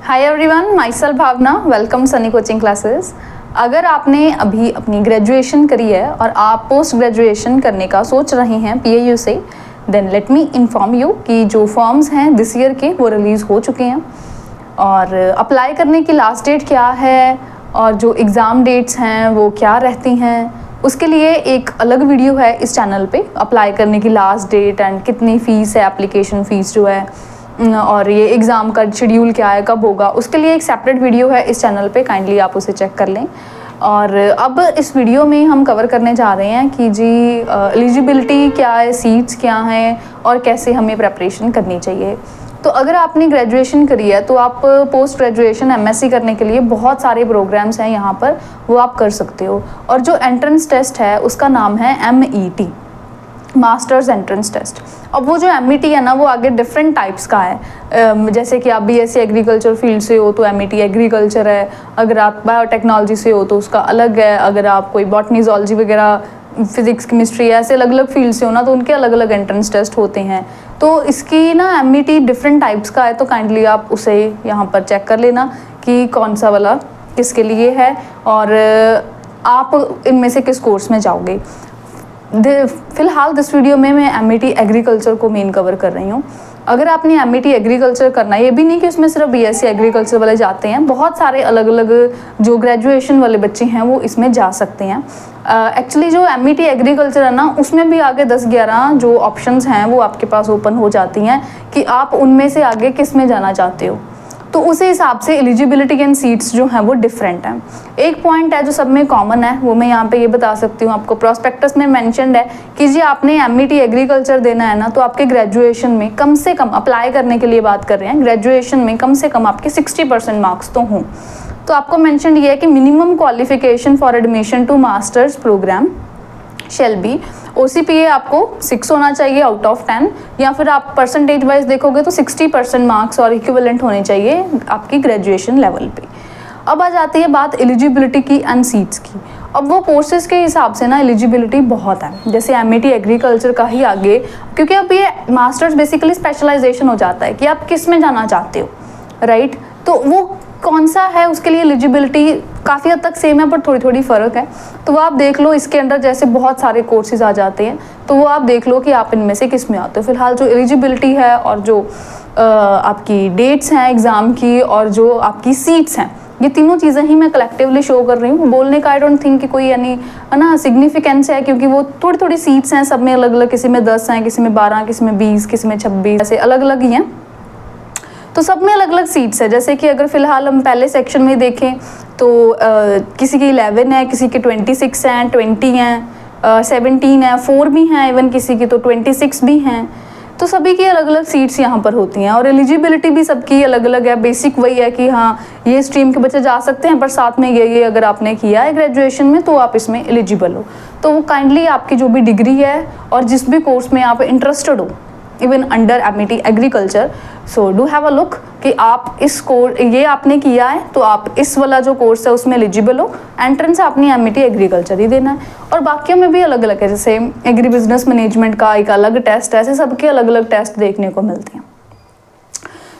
हाय everyone, myself Bhavana, welcome Sunny coaching classes. अगर आपने अभी अपनी ग्रेजुएशन करी है और आप पोस्ट ग्रेजुएशन करने का सोच रहे हैं PAU से, then let me inform you कि जो फॉर्म्स हैं दिस ईयर के वो रिलीज़ हो चुके हैं और अप्लाई करने की लास्ट डेट क्या है और जो एग्ज़ाम डेट्स हैं वो क्या रहती हैं, उसके लिए एक अलग वीडियो है इस चैनल पे। अप्लाई करने की लास्ट डेट एंड कितनी फ़ीस है, एप्लीकेशन फ़ीस जो है, और ये एग्ज़ाम का शेड्यूल क्या है, कब होगा, उसके लिए एक सेपरेट वीडियो है इस चैनल पे, काइंडली आप उसे चेक कर लें। और अब इस वीडियो में हम कवर करने जा रहे हैं कि जी एलिजिबिलिटी क्या है, सीट्स क्या हैं और कैसे हमें प्रेपरेशन करनी चाहिए। तो अगर आपने ग्रेजुएशन करी है तो आप पोस्ट ग्रेजुएशन MSc करने के लिए बहुत सारे प्रोग्राम्स हैं यहाँ पर, वो आप कर सकते हो। और जो एंट्रेंस टेस्ट है उसका नाम है MET, मास्टर्स एंट्रेंस टेस्ट। अब वो जो MET है ना, वो आगे डिफरेंट टाइप्स का है। जैसे कि आप BSc एग्रीकल्चर फील्ड से हो तो MET एग्रीकल्चर है, अगर आप बायोटेक्नोलॉजी से हो तो उसका अलग है, अगर आप कोई बॉटनी जूलॉजी वगैरह, फिजिक्स केमिस्ट्री ऐसे अलग अलग फील्ड से हो ना तो उनके अलग अलग एंट्रेंस टेस्ट होते हैं। तो इसकी ना MET डिफरेंट टाइप्स का है, तो काइंडली आप उसे यहाँ पर चेक कर लेना कि कौन सा वाला किसके लिए है और आप इनमें से किस कोर्स में जाओगे। फिलहाल दिस वीडियो में मैं MET एग्रीकल्चर को मेन कवर कर रही हूँ। अगर आपने MET एग्रीकल्चर करना है, ये भी नहीं कि उसमें सिर्फ BSc एग्रीकल्चर वाले जाते हैं, बहुत सारे अलग अलग जो ग्रेजुएशन वाले बच्चे हैं वो इसमें जा सकते हैं। एक्चुअली जो MET एग्रीकल्चर है ना, उसमें भी आगे 10-11 जो ऑप्शंस हैं वो आपके पास ओपन हो जाती हैं कि आप उनमें से आगे किस में जाना चाहते हो। तो उसी हिसाब से एलिजिबिलिटी एंड सीट्स जो हैं वो डिफरेंट हैं। एक पॉइंट है जो सब में कॉमन है, वो मैं यहाँ पे ये बता सकती हूँ आपको। प्रोस्पेक्टस में मेंशन्ड है कि जी आपने MET एग्रीकल्चर देना है ना, तो आपके ग्रेजुएशन में कम से कम, अप्लाई करने के लिए बात कर रहे हैं, ग्रेजुएशन में कम से कम आपके 60% मार्क्स तो हों। तो आपको मेंशन ये है कि minimum qualification for admission to masters programme shall be OCPA आपको 6 होना चाहिए आउट ऑफ 10, या फिर आप परसेंटेज वाइज देखोगे तो 60% मार्क्स और इक्विवेलेंट होने चाहिए आपकी ग्रेजुएशन लेवल पे। अब आ जाती है बात एलिजिबिलिटी की एंड सीट्स की। अब वो कोर्सेज के हिसाब से ना एलिजिबिलिटी बहुत है, जैसे MET एग्रीकल्चर का ही आगे, क्योंकि अब ये मास्टर्स बेसिकली स्पेशलाइजेशन हो जाता है कि आप किस में जाना चाहते हो, राइट। तो वो कौन सा है, उसके लिए एलिजिबिलिटी काफ़ी हद तक सेम है पर थोड़ी थोड़ी फ़र्क है। तो वो आप देख लो, इसके अंदर जैसे बहुत सारे कोर्सेज आ जाते हैं, तो वो आप देख लो कि आप इनमें से किस में आते हो। फिलहाल जो एलिजिबिलिटी है और जो आपकी डेट्स हैं एग्ज़ाम की और जो आपकी सीट्स हैं, ये तीनों चीज़ें ही मैं कलेक्टिवली शो कर रही हूँ। बोलने का आई डोंट थिंक कि कोई यानी है ना सिग्निफिकेंस है, क्योंकि वो थोड़ी थोड़ी सीट्स हैं, सब में अलग अलग, किसी में 10 हैं, किसी में 12, किसी में 20, किसी में 26, ऐसे अलग अलग ही हैं। तो सब में अलग अलग सीट्स है। जैसे कि अगर फ़िलहाल हम पहले सेक्शन में देखें तो किसी की 11 है, किसी के 26 हैं, 20 हैं, 17 है, 4 भी हैं, इवन किसी की तो 26 भी हैं। तो सभी की अलग अलग सीट्स यहाँ पर होती हैं और एलिजिबिलिटी भी सबकी अलग अलग है। बेसिक वही है कि हाँ ये स्ट्रीम के बच्चे जा सकते हैं, पर साथ में ये अगर आपने किया है ग्रेजुएशन में तो आप इसमें एलिजिबल हो। तो वो काइंडली आपकी जो भी डिग्री है और जिस भी कोर्स में आप इंटरेस्टेड हो, even under MET agriculture, so do have a look कि आप इस कोर्स ये आपने किया है तो आप इस वाला जो कोर्स है उसमें एलिजिबल हो। एंट्रेंस आपने MET एग्रीकल्चर ही देना है और बाकियों में भी अलग अलग है, जैसे एग्री बिजनेस मैनेजमेंट का एक अलग टेस्ट है, ऐसे सबके अलग अलग टेस्ट देखने को मिलते हैं।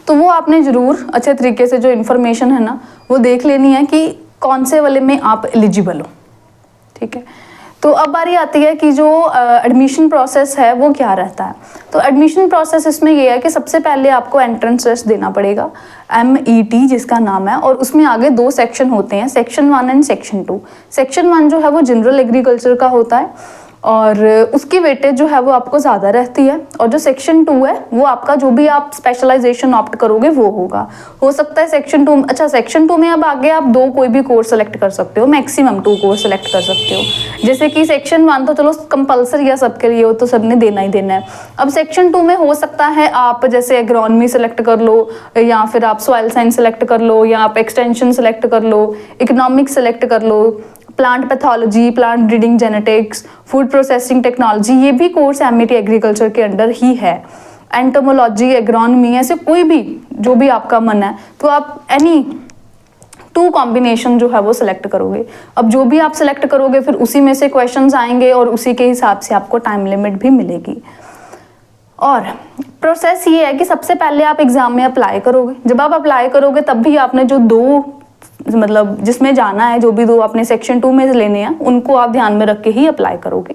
तो वो आपने ज़रूर अच्छे तरीके से जो इन्फॉर्मेशन है ना वो देख लेनी है कि कौन से वाले में आप एलिजिबल हो, ठीक है। तो अब बारी आती है कि जो एडमिशन प्रोसेस है वो क्या रहता है। तो एडमिशन प्रोसेस इसमें ये है कि सबसे पहले आपको एंट्रेंस टेस्ट देना पड़ेगा, MET जिसका नाम है, और उसमें आगे 2 सेक्शन होते हैं, सेक्शन 1 एंड सेक्शन 2। सेक्शन 1 जो है वो जनरल एग्रीकल्चर का होता है और उसकी वेटेज जो है वो आपको ज़्यादा रहती है, और जो सेक्शन 2 है वो आपका जो भी आप स्पेशलाइजेशन ऑप्ट करोगे वो होगा। हो सकता है सेक्शन 2, अच्छा सेक्शन 2 में अब आगे आप 2 कोई भी कोर्स सेलेक्ट कर सकते हो, मैक्सिमम 2 कोर्स सेलेक्ट कर सकते हो। जैसे कि सेक्शन 1 तो चलो कंपलसरी है सबके लिए, वो तो सबने देना ही देना है। अब सेक्शन 2 में हो सकता है आप जैसे एग्रोनॉमी सेलेक्ट कर लो, या फिर आप सॉइल साइंस सेलेक्ट कर लो, या आप एक्सटेंशन सेलेक्ट कर लो, इकोनॉमिक्स सेलेक्ट कर लो, plant pathology, plant breeding genetics, food processing technology, ये भी कोर्स MET एग्रीकल्चर के अंडर ही है। एंटोमोलॉजी, एग्रोनॉमी, ऐसे कोई भी जो भी आपका मन है तो आप एनी 2 कॉम्बिनेशन जो है वो सिलेक्ट करोगे। अब जो भी आप सिलेक्ट करोगे फिर उसी में से क्वेश्चंस आएंगे और उसी के हिसाब से आपको टाइम लिमिट भी मिलेगी। और प्रोसेस ये है कि सबसे पहले आप एग्ज़ाम में अप्लाई करोगे। जब आप अप्लाई करोगे तब भी आपने जो दो मतलब जिसमें जाना है, जो भी दो आपने सेक्शन 2 में लेने हैं, उनको आप ध्यान में रख के ही अप्लाई करोगे।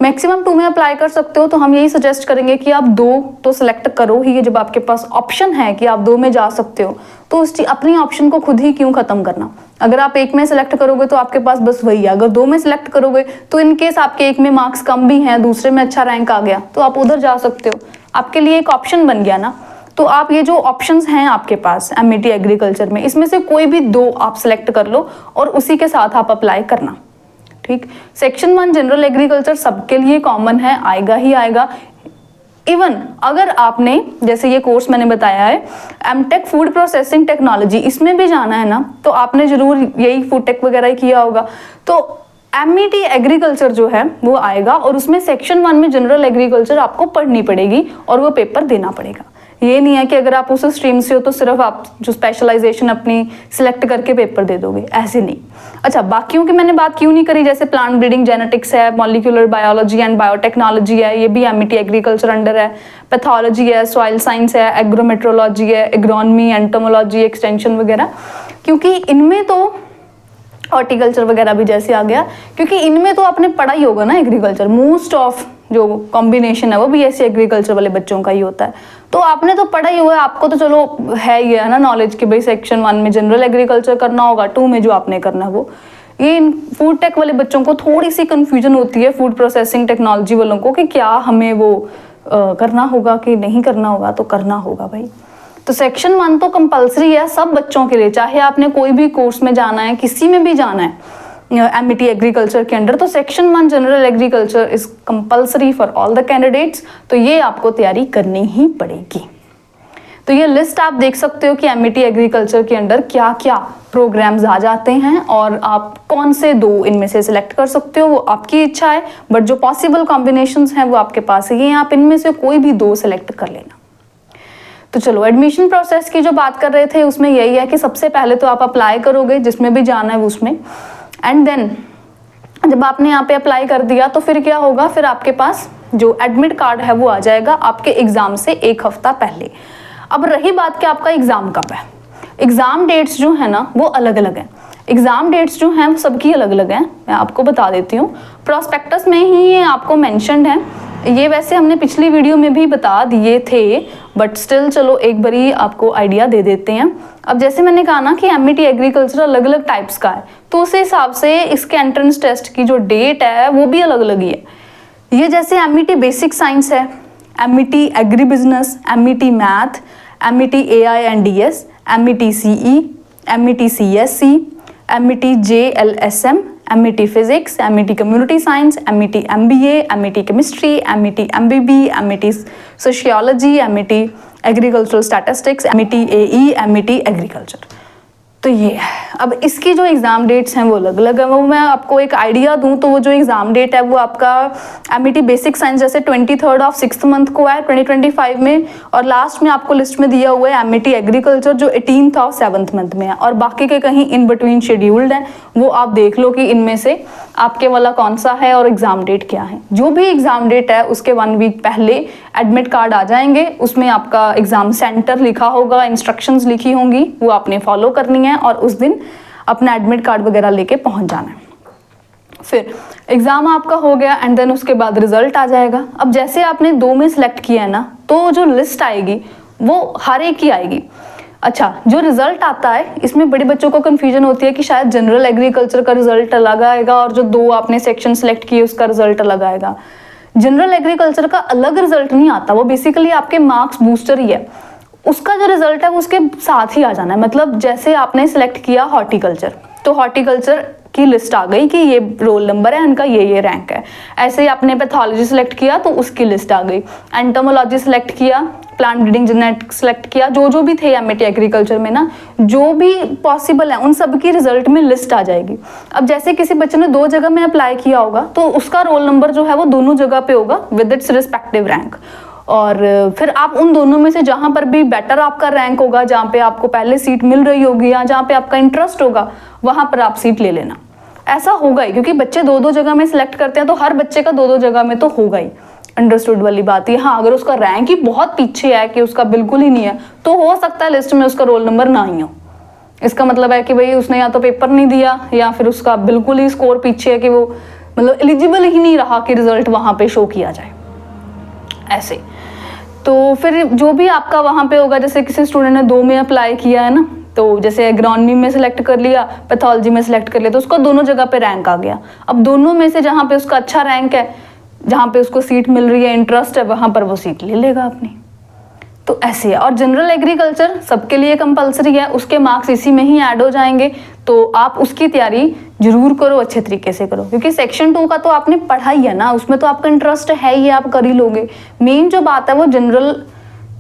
मैक्सिमम 2 में अप्लाई कर सकते हो, तो हम यही सजेस्ट करेंगे कि आप 2 तो सिलेक्ट करो ही। जब आपके पास ऑप्शन है कि आप 2 में जा सकते हो, तो उस अपनी ऑप्शन को खुद ही क्यों ख़त्म करना। अगर आप 1 में सेलेक्ट करोगे तो आपके पास बस वही है। अगर 2 में सेलेक्ट करोगे तो इन केस आपके 1 में मार्क्स कम भी हैं, दूसरे में अच्छा रैंक आ गया, तो आप उधर जा सकते हो। आपके लिए एक ऑप्शन बन गया ना। तो आप ये जो ऑप्शंस हैं आपके पास एमईटी एग्रीकल्चर में, इसमें से कोई भी 2 आप सिलेक्ट कर लो और उसी के साथ आप अप्लाई करना। ठीक, सेक्शन 1 जनरल एग्रीकल्चर सबके लिए कॉमन है, आएगा ही आएगा। इवन अगर आपने जैसे ये कोर्स मैंने बताया है एमटेक फूड प्रोसेसिंग टेक्नोलॉजी, इसमें भी जाना है ना, तो आपने जरूर यही फूड टेक वगैरह ही किया होगा। तो एमईटी एग्रीकल्चर जो है वो आएगा और उसमें सेक्शन 1 में जनरल एग्रीकल्चर आपको पढ़नी पड़ेगी और वो पेपर देना पड़ेगा। ये नहीं है कि अगर आप उस स्ट्रीम से हो तो सिर्फ आप जो स्पेशलाइजेशन अपनी सिलेक्ट करके पेपर दे दोगे, ऐसे नहीं। अच्छा, बाकियों की मैंने बात क्यों नहीं करी, जैसे प्लांट ब्रीडिंग जेनेटिक्स है, मॉलिक्यूलर बायोलॉजी एंड बायोटेक्नोलॉजी है, ये भी एमईटी एग्रीकल्चर अंडर है। पैथोलॉजी है, सॉइल साइंस है, एग्रोमेट्रोलॉजी है, एग्रोनॉमी, एंटोमोलॉजी, एक्सटेंशन वगैरह, क्योंकि इनमें तो हॉर्टिकल्चर वगैरह भी जैसे आ गया, क्योंकि इनमें तो आपने पढ़ा ही होगा ना एग्रीकल्चर। मोस्ट ऑफ जो कॉम्बिनेशन है वो बीएससी एग्रीकल्चर वाले बच्चों का ही होता है, तो आपने तो पढ़ा ही हुआ है। आपको तो चलो है ही है ना नॉलेज कि भाई सेक्शन 1 में जनरल एग्रीकल्चर करना होगा, 2 में जो आपने करना है वो। ये फूड टेक वाले बच्चों को थोड़ी सी कंफ्यूजन होती है, फूड प्रोसेसिंग टेक्नोलॉजी वालों को, कि क्या हमें वो करना होगा कि नहीं करना होगा। तो करना होगा भाई। तो सेक्शन 1 तो कंपलसरी है सब बच्चों के लिए, चाहे आपने कोई भी कोर्स में जाना है, किसी में भी जाना है एमईटी एग्रीकल्चर के अंडर, तो section 1 general agriculture is compulsory for all the candidates. तो ये आपको तैयारी करनी ही पड़ेगी। तो ये लिस्ट आप देख सकते हो कि एमईटी एग्रीकल्चर के अंडर क्या क्या प्रोग्राम्स आ जाते हैं और आप कौन से 2 इनमें से सिलेक्ट कर सकते हो, वो आपकी इच्छा है। बट जो पॉसिबल कॉम्बिनेशंस हैं वो आपके पास ही हैं, आप इनमें से कोई भी 2 सिलेक्ट कर लेना। तो चलो, एडमिशन प्रोसेस की जो बात कर रहे थे उसमें यही है कि सबसे पहले तो आप अप्लाई करोगे जिसमें भी जाना है उसमें, एंड देन जब आपने यहाँ पे अप्लाई कर दिया तो फिर क्या होगा, फिर आपके पास जो एडमिट कार्ड है वो आ जाएगा आपके एग्जाम से 1 हफ्ता पहले। अब रही बात कि आपका एग्जाम कब है। एग्जाम डेट्स जो है ना वो अलग अलग हैं। एग्जाम डेट्स जो हैं वो सबकी अलग अलग हैं, मैं आपको बता देती हूँ। प्रोस्पेक्टस में ही ये आपको मेंशन्ड है, ये वैसे हमने पिछली वीडियो में भी बता दिए थे, बट स्टिल चलो एक बारी आपको आइडिया दे देते हैं। अब जैसे मैंने कहा ना कि एमईटी एग्रीकल्चर अलग अलग टाइप्स का है, तो उस हिसाब से इसके एंट्रेंस टेस्ट की जो डेट है वो भी अलग अलग ही है। ये जैसे एमईटी बेसिक साइंस है, MET agri business, MET math, MET AI and DS, MET CE, MET CSC, MET JLSM, MET physics, MET community science, MET MBA, MET chemistry, MET MBB, MET sociology, MET agricultural statistics, MET AE, MET agriculture. तो ये है। अब इसकी जो exam dates हैं वो अलग अलग है। वो मैं आपको एक आइडिया दूं तो वो जो एग्ज़ाम डेट है वो आपका एमईटी बेसिक साइंस जैसे 23 ऑफ 6th मंथ को है 2025 में, और लास्ट में आपको लिस्ट में दिया हुआ है एमईटी एग्रीकल्चर जो 18 ऑफ 7th मंथ में है, और बाकी के कहीं इन बिटवीन शेड्यूल्ड हैं। वो आप देख लो कि इनमें से आपके वाला कौन सा है और एग्ज़ाम डेट क्या है। जो भी एग्ज़ाम डेट है उसके 1 वीक पहले एडमिट कार्ड आ जाएंगे, उसमें आपका एग्ज़ाम सेंटर लिखा होगा, इंस्ट्रक्शंस लिखी होंगी, वो आपने फॉलो करनी है और उस दिन अपना एडमिट कार्ड वगैरह लेके पहुंच जाना है। फिर एग्जाम आपका हो गया एंड देन उसके बाद रिजल्ट आ जाएगा। अब जैसे आपने 2 में सिलेक्ट किया है ना, तो जो लिस्ट आएगी वो हर एक की आएगी। अच्छा, जो रिजल्ट आता है इसमें बड़े बच्चों को कंफ्यूजन होती है कि शायद जनरल एग्रीकल्चर का रिजल्ट अलग आएगा और जो 2 आपने सेक्शन सिलेक्ट किए उसका रिजल्ट अलग आएगा। जनरल एग्रीकल्चर का अलग रिजल्ट नहीं आता, वो बेसिकली आपके मार्क्स बूस्टर ही है। उसका जो रिजल्ट है वो उसके साथ ही आ जाना है। मतलब जैसे आपने सिलेक्ट किया हॉर्टिकल्चर, तो हॉर्टिकल्चर की लिस्ट आ गई कि ये रोल नंबर है इनका, ये रैंक है। ऐसे ही आपने पैथोलॉजी सिलेक्ट किया तो उसकी लिस्ट आ गई। एंटोमोलॉजी सिलेक्ट किया, प्लांट ब्रीडिंग जेनेटिक्स सिलेक्ट किया, जो जो भी थे एमईटी एग्रीकल्चर में ना, जो भी पॉसिबल है उन सब की रिजल्ट में लिस्ट आ जाएगी। अब जैसे किसी बच्चे ने 2 जगह में अप्लाई किया होगा तो उसका रोल नंबर जो है वो दोनों जगह पे होगा विद इट्स रिस्पेक्टिव रैंक, और फिर आप उन दोनों में से जहां पर भी बेटर आपका रैंक होगा, जहां पे आपको पहले सीट मिल रही होगी या जहां पे आपका इंटरेस्ट होगा, वहां पर आप सीट ले लेना। ऐसा होगा ही, क्योंकि बच्चे 2-2 जगह में सिलेक्ट करते हैं तो हर बच्चे का 2-2 जगह में तो होगा ही। अंडरस्टूड वाली बात है। हाँ, अगर उसका रैंक ही बहुत पीछे है कि उसका बिल्कुल ही नहीं है, तो हो सकता है लिस्ट में उसका रोल नंबर ना ही हो। इसका मतलब है कि भाई उसने या तो पेपर नहीं दिया या फिर उसका बिल्कुल ही स्कोर पीछे है कि वो मतलब एलिजिबल ही नहीं रहा कि रिजल्ट वहाँ पे शो किया जाए ऐसे। तो फिर जो भी आपका वहाँ पे होगा, जैसे किसी स्टूडेंट ने 2 में अप्लाई किया है ना, तो जैसे एग्रोनॉमी में सिलेक्ट कर लिया, पैथोलॉजी में सिलेक्ट कर लिया, तो उसको दोनों जगह पे रैंक आ गया। अब दोनों में से जहाँ पे उसका अच्छा रैंक है, जहाँ पे उसको सीट मिल रही है, इंटरेस्ट है, वहाँ पर वो सीट ले लेगा अपनी। तो ऐसे है। और जनरल एग्रीकल्चर सबके लिए कंपलसरी है, उसके मार्क्स इसी में ही ऐड हो जाएंगे, तो आप उसकी तैयारी जरूर करो, अच्छे तरीके से करो, क्योंकि सेक्शन 2 का तो आपने पढ़ा ही है ना, उसमें तो आपका इंटरेस्ट है ही, आप कर ही लोगे। मेन जो बात है वो जनरल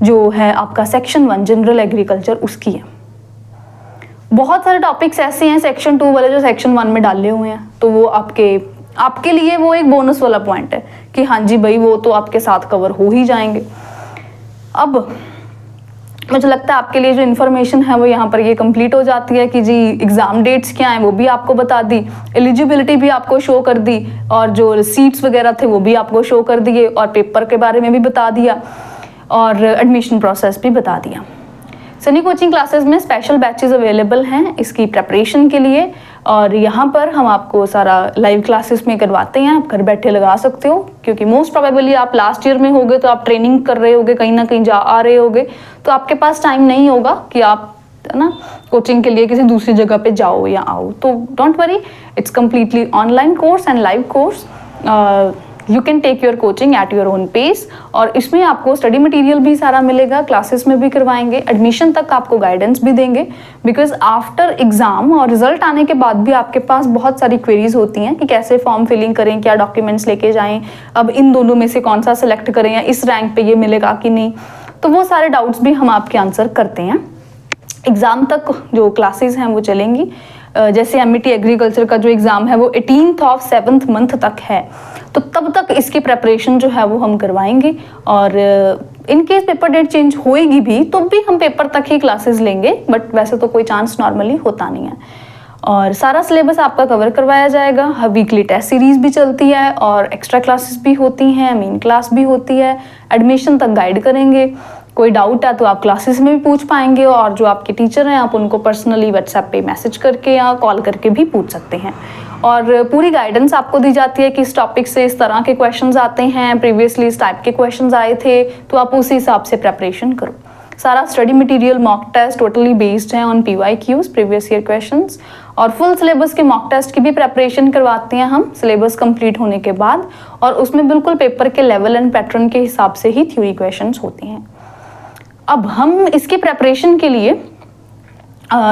जो है आपका सेक्शन 1 जनरल एग्रीकल्चर उसकी है। बहुत सारे टॉपिक्स ऐसे हैं सेक्शन 2 वाले जो सेक्शन 1 में डाले हुए हैं, तो वो आपके लिए वो एक बोनस वाला पॉइंट है कि हाँ जी भाई वो तो आपके साथ कवर हो ही जाएंगे। अब मुझे लगता है आपके लिए जो इन्फॉर्मेशन है वो यहाँ पर ये कंप्लीट हो जाती है कि जी एग्ज़ाम डेट्स क्या हैं वो भी आपको बता दी, एलिजिबिलिटी भी आपको शो कर दी, और जो सीट्स वगैरह थे वो भी आपको शो कर दिए, और पेपर के बारे में भी बता दिया, और एडमिशन प्रोसेस भी बता दिया। सनी कोचिंग क्लासेस में स्पेशल बैचेस अवेलेबल हैं इसकी प्रेपरेशन के लिए, और यहाँ पर हम आपको सारा लाइव क्लासेस में करवाते हैं, आप घर बैठे लगा सकते हो, क्योंकि मोस्ट प्रोबेबली आप लास्ट ईयर में होगे तो आप ट्रेनिंग कर रहे होगे, कहीं ना कहीं जा आ रहे होगे, तो आपके पास टाइम नहीं होगा कि आप ना कोचिंग के लिए किसी दूसरी जगह पे जाओ या आओ। तो don't worry, it's completely online course and live course. You can take your coaching at your own pace, और इसमें आपको स्टडी मटेरियल भी सारा मिलेगा, क्लासेस में भी करवाएंगे, एडमिशन तक आपको गाइडेंस भी देंगे, बिकॉज आफ्टर एग्जाम और रिजल्ट आने के बाद भी आपके पास बहुत सारी क्वेरीज होती हैं कि कैसे फॉर्म फिलिंग करें, क्या डॉक्यूमेंट्स लेके जाएं, अब इन दोनों में से कौन सा सेलेक्ट करें, या इस रैंक पे ये मिलेगा कि नहीं। तो वो सारे डाउट्स भी हम आपके आंसर करते हैं। एग्ज़ाम तक जो क्लासेस हैं वो चलेंगी। जैसे एमईटी एग्रीकल्चर का जो एग्ज़ाम है वो 18th of 7th month तक है, तो तब तक इसकी प्रेपरेशन जो है वो हम करवाएंगे, और in case paper date change होएगी भी तो भी हम पेपर तक ही क्लासेस लेंगे, बट वैसे तो कोई चांस नॉर्मली होता नहीं है। और सारा सिलेबस आपका कवर करवाया जाएगा, वीकली टेस्ट सीरीज भी चलती है, और एक्स्ट्रा क्लासेस भी होती हैं, मेन क्लास भी होती है, एडमिशन तक गाइड करेंगे। कोई डाउट है तो आप क्लासेस में भी पूछ पाएंगे, और जो आपके टीचर हैं आप उनको पर्सनली व्हाट्सएप पे मैसेज करके या कॉल करके भी पूछ सकते हैं। और पूरी गाइडेंस आपको दी जाती है कि इस टॉपिक से इस तरह के क्वेश्चंस आते हैं, प्रीवियसली इस टाइप के क्वेश्चंस आए थे, तो आप उसी हिसाब से प्रेपरेशन करो। सारा study material mock test totally based है on PYQs previous year questions, और फुल सिलेबस के मॉक टेस्ट की भी प्रेपरेशन करवाते हैं हम सिलेबस कंप्लीट होने के बाद, और उसमें बिल्कुल पेपर के लेवल एंड पैटर्न के हिसाब से ही थ्योरी क्वेश्चंस होते हैं। अब हम इसकी प्रेपरेशन के लिए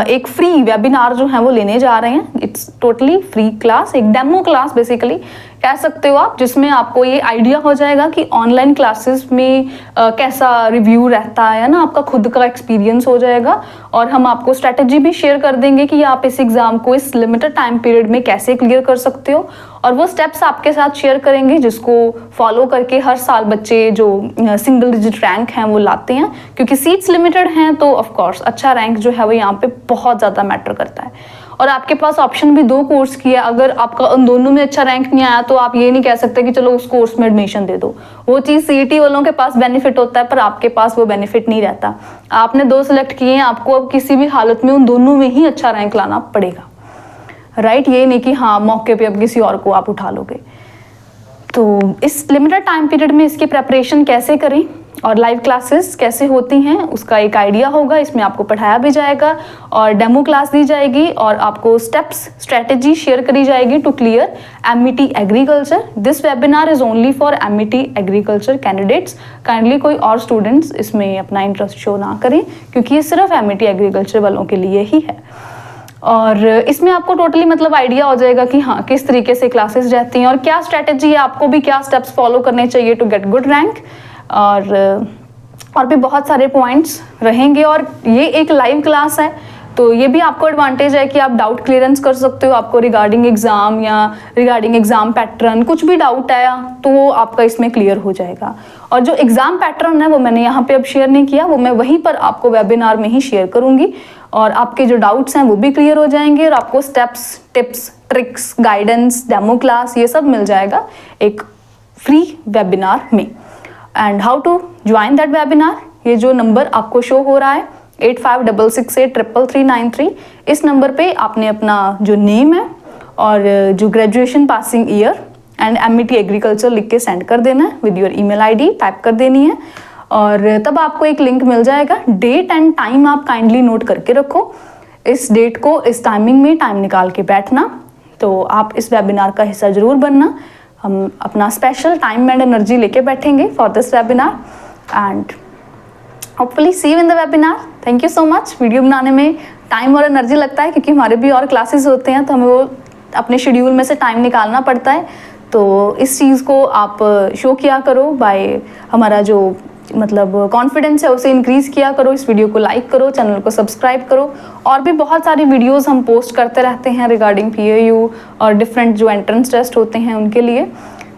एक फ्री वेबिनार जो है वो लेने जा रहे हैं। इट्स टोटली फ्री क्लास, एक डेमो क्लास बेसिकली कह सकते हो आप, जिसमें आपको ये आइडिया हो जाएगा कि ऑनलाइन क्लासेस में कैसा रिव्यू रहता है ना, आपका खुद का एक्सपीरियंस हो जाएगा, और हम आपको स्ट्रेटेजी भी शेयर कर देंगे कि आप इस एग्ज़ाम को इस लिमिटेड टाइम पीरियड में कैसे क्लियर कर सकते हो, और वो स्टेप्स आपके साथ शेयर करेंगे जिसको फॉलो करके हर साल बच्चे जो सिंगल डिजिट रैंक हैं वो लाते हैं, क्योंकि सीट्स लिमिटेड हैं, तो ऑफकोर्स अच्छा रैंक जो है वो यहाँ पे बहुत ज़्यादा मैटर करता है। और आपके पास ऑप्शन भी 2 कोर्स की है, अगर आपका उन दोनों में अच्छा रैंक नहीं आया तो आप ये नहीं कह सकते कि चलो उस कोर्स में एडमिशन दे दो। वो चीज़ CET वालों के पास बेनिफिट होता है, पर आपके पास वो बेनिफिट नहीं रहता। आपने 2 सिलेक्ट किए हैं, आपको अब किसी भी हालत में उन दोनों में ही अच्छा रैंक लाना पड़ेगा, राइट। ये नहीं कि हाँ मौके पे अब किसी और को आप उठा लोगे। तो इस लिमिटेड टाइम पीरियड में इसकी प्रेपरेशन कैसे करें और लाइव क्लासेस कैसे होती हैं उसका एक आइडिया होगा। इसमें आपको पढ़ाया भी जाएगा और डेमो क्लास दी जाएगी, और आपको स्टेप्स स्ट्रेटेजी शेयर करी जाएगी to clear MET agriculture. This webinar is only for MET agriculture candidates. Kindly कोई और स्टूडेंट्स इसमें अपना इंटरेस्ट शो ना करें, क्योंकि ये सिर्फ MET एग्रीकल्चर वालों के लिए ही है। और इसमें आपको टोटली मतलब आइडिया हो जाएगा कि हाँ किस तरीके से क्लासेस रहती हैं और क्या स्ट्रेटेजी है, आपको भी क्या स्टेप्स फॉलो करने चाहिए टू गेट गुड रैंक, और भी बहुत सारे पॉइंट्स रहेंगे। और ये एक लाइव क्लास है, तो ये भी आपको एडवांटेज है कि आप डाउट क्लियरेंस कर सकते हो। आपको रिगार्डिंग एग्जाम या रिगार्डिंग एग्जाम पैटर्न कुछ भी डाउट आया तो वो आपका इसमें क्लियर हो जाएगा। और जो एग्जाम पैटर्न है वो मैंने यहाँ पे अब शेयर नहीं किया, वो मैं वहीं पर आपको वेबिनार में ही शेयर करूंगी, और आपके जो डाउट्स हैं वो भी क्लियर हो जाएंगे, और आपको steps, tips, tricks, guidance, demo class ये सब मिल जाएगा एक फ्री वेबिनार में। And how to join that webinar, ये जो नंबर आपको शो हो रहा है 8566833393, इस नंबर पे आपने अपना जो नेम है और जो graduation passing year and MET agriculture लिख के सेंड कर देना है with your email ID type कर देनी है। और तब आपको एक लिंक मिल जाएगा। डेट एंड टाइम आप काइंडली नोट करके रखो, इस डेट को इस टाइमिंग में टाइम निकाल के बैठना, तो आप इस वेबिनार का हिस्सा जरूर बनना। हम अपना स्पेशल टाइम एंड एनर्जी लेके बैठेंगे for this webinar and hopefully see you in the webinar. Thank you so much. Video बनाने में टाइम और एनर्जी लगता है क्योंकि हमारे भी और क्लासेस होते हैं, तो हमें वो अपने शेड्यूल में से टाइम निकालना पड़ता है। तो इस चीज़ को आप शो किया करो बाय हमारा जो मतलब कॉन्फिडेंस है उसे इंक्रीज़ किया करो। इस वीडियो को लाइक करो, चैनल को सब्सक्राइब करो। और भी बहुत सारी वीडियोस हम पोस्ट करते रहते हैं रिगार्डिंग PAU और डिफरेंट जो एंट्रेंस टेस्ट होते हैं उनके लिए।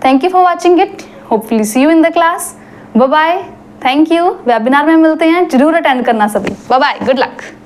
Thank you for watching it. Hopefully see you in the class. Bye bye, thank you. Webinar में मिलते हैं, जरूर अटेंड करना सभी। Bye bye, good luck.